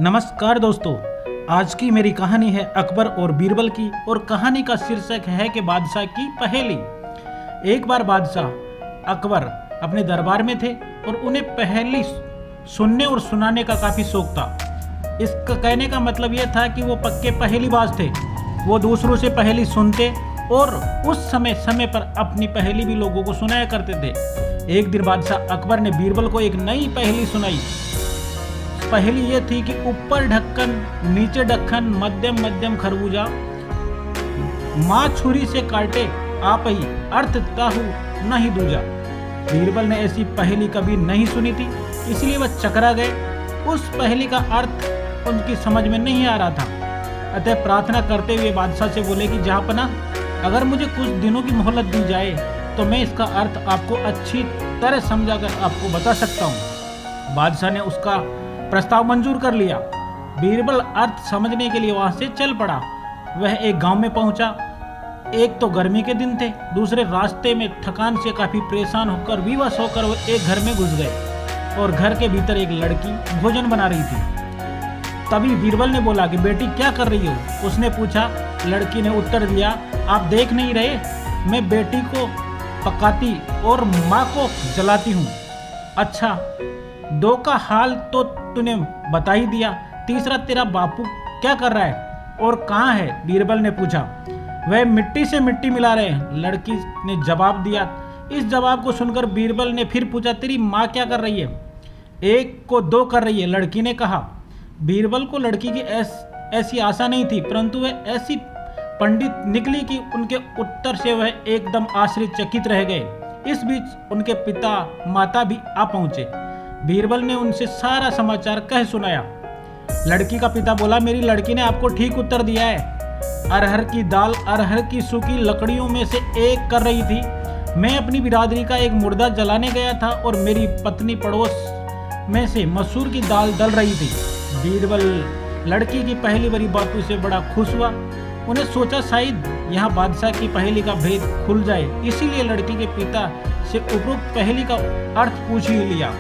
नमस्कार दोस्तों, आज की मेरी कहानी है अकबर और बीरबल की और कहानी का शीर्षक है कि बादशाह की पहेली। एक बार बादशाह अकबर अपने दरबार में थे और उन्हें पहेली सुनने और सुनाने का काफ़ी शौक था। इसका कहने का मतलब यह था कि वो पक्के पहेलीबाज थे। वो दूसरों से पहेली सुनते और उस समय समय पर अपनी पहेली भी लोगों को सुनाया करते थे। एक दिन बादशाह अकबर ने बीरबल को एक नई पहेली सुनाई। पहेली ये थी कि ऊपर ढक्कन नीचे ढक्कन मध्यम मध्यम खरबूजा, माँ छुरी से काटे आप ही अर्थ ताहू नहीं दूजा। बीरबल ने ऐसी पहेली कभी नहीं सुनी थी, इसलिए वह चकरा गए। उस पहेली का अर्थ उनकी समझ में नहीं आ रहा था। अतः प्रार्थना करते हुए बादशाह से बोले कि जहाँपना, अगर मुझे कुछ दिनों की मोहलत दी जाए तो मैं इसका अर्थ आपको अच्छी तरह समझाकर आपको बता सकता हूँ। बादशाह ने उसका प्रस्ताव मंजूर कर लिया। बीरबल अर्थ समझने के लिए वहां से चल पड़ा। वह एक गांव में पहुंचा। एक तो गर्मी के दिन थे, दूसरे रास्ते में थकान से काफी परेशान होकर विवश होकर वो एक घर में घुस गए और घर के भीतर एक लड़की भोजन बना रही थी। तभी बीरबल ने बोला कि बेटी क्या कर रही हो? उसने पूछा। लड़की ने उत्तर दिया, आप देख नहीं रहे, मैं बेटी को पकाती और माँ को जलाती हूँ। अच्छा, दो का हाल तो तूने बता ही दिया, तीसरा तेरा बापू क्या कर रहा है और कहाँ है? बीरबल ने पूछा। वह मिट्टी से मिट्टी मिला रहे हैं, लड़की ने जवाब दिया। इस जवाब को सुनकर बीरबल ने फिर पूछा, तेरी माँ क्या कर रही है? एक को दो कर रही है, लड़की ने कहा। बीरबल को लड़की की ऐसी आशा नहीं थी, परंतु वह ऐसी पंडित निकली कि उनके उत्तर से वह एकदम आश्चर्यचकित रह गए। इस बीच उनके पिता माता भी आ पहुंचे। बीरबल ने उनसे सारा समाचार कह सुनाया। लड़की का पिता बोला, मेरी लड़की ने आपको ठीक उत्तर दिया है। अरहर की दाल अरहर की सूखी लकड़ियों में से एक कर रही थी। मैं अपनी बिरादरी का एक मुर्दा जलाने गया था और मेरी पत्नी पड़ोस में से मसूर की दाल दल रही थी। बीरबल लड़की की पहली बड़ी बातों से बड़ा खुश हुआ। उन्हें सोचा शायद यहाँ बादशाह की पहेली का भेद खुल जाए, इसीलिए लड़की के पिता से उपरोक्त पहेली का अर्थ पूछ ही लिया।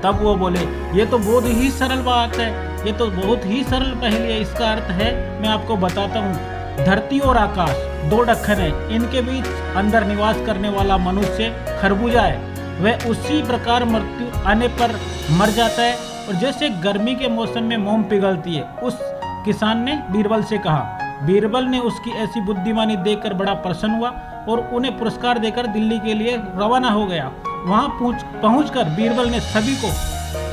तब वो बोले, ये तो बहुत ही सरल बात है, ये तो बहुत ही सरल पहेली है। इसका अर्थ है, मैं आपको बताता हूँ। धरती और आकाश दो ढक्कन है, इनके बीच अंदर निवास करने वाला मनुष्य खरबूजा है। वह उसी प्रकार मृत्यु आने पर मर जाता है और जैसे गर्मी के मौसम में मोम पिघलती है। उस किसान ने बीरबल से कहा। बीरबल ने उसकी ऐसी बुद्धिमानी देखकर बड़ा प्रसन्न हुआ और उन्हें पुरस्कार देकर दिल्ली के लिए रवाना हो गया। वहां पहुंचकर बीरबल ने सभी को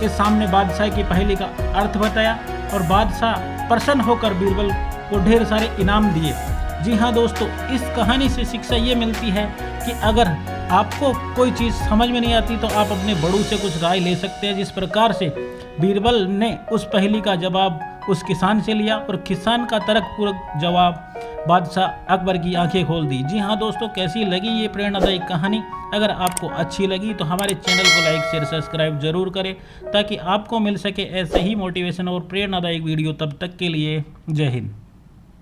के सामने बादशाह की पहेली का अर्थ बताया और बादशाह प्रसन्न होकर बीरबल को ढेर सारे इनाम दिए। जी हाँ दोस्तों, इस कहानी से शिक्षा ये मिलती है कि अगर आपको कोई चीज़ समझ में नहीं आती तो आप अपने बड़ों से कुछ राय ले सकते हैं। जिस प्रकार से बीरबल ने उस पहेली का जवाब उस किसान से लिया और किसान का तर्कपूर्ण जवाब बादशाह अकबर की आंखें खोल दी। जी हाँ दोस्तों, कैसी लगी ये प्रेरणादायक कहानी? अगर आपको अच्छी लगी तो हमारे चैनल को लाइक शेयर सब्सक्राइब जरूर करें ताकि आपको मिल सके ऐसे ही मोटिवेशन और प्रेरणादायक वीडियो। तब तक के लिए जय हिंद।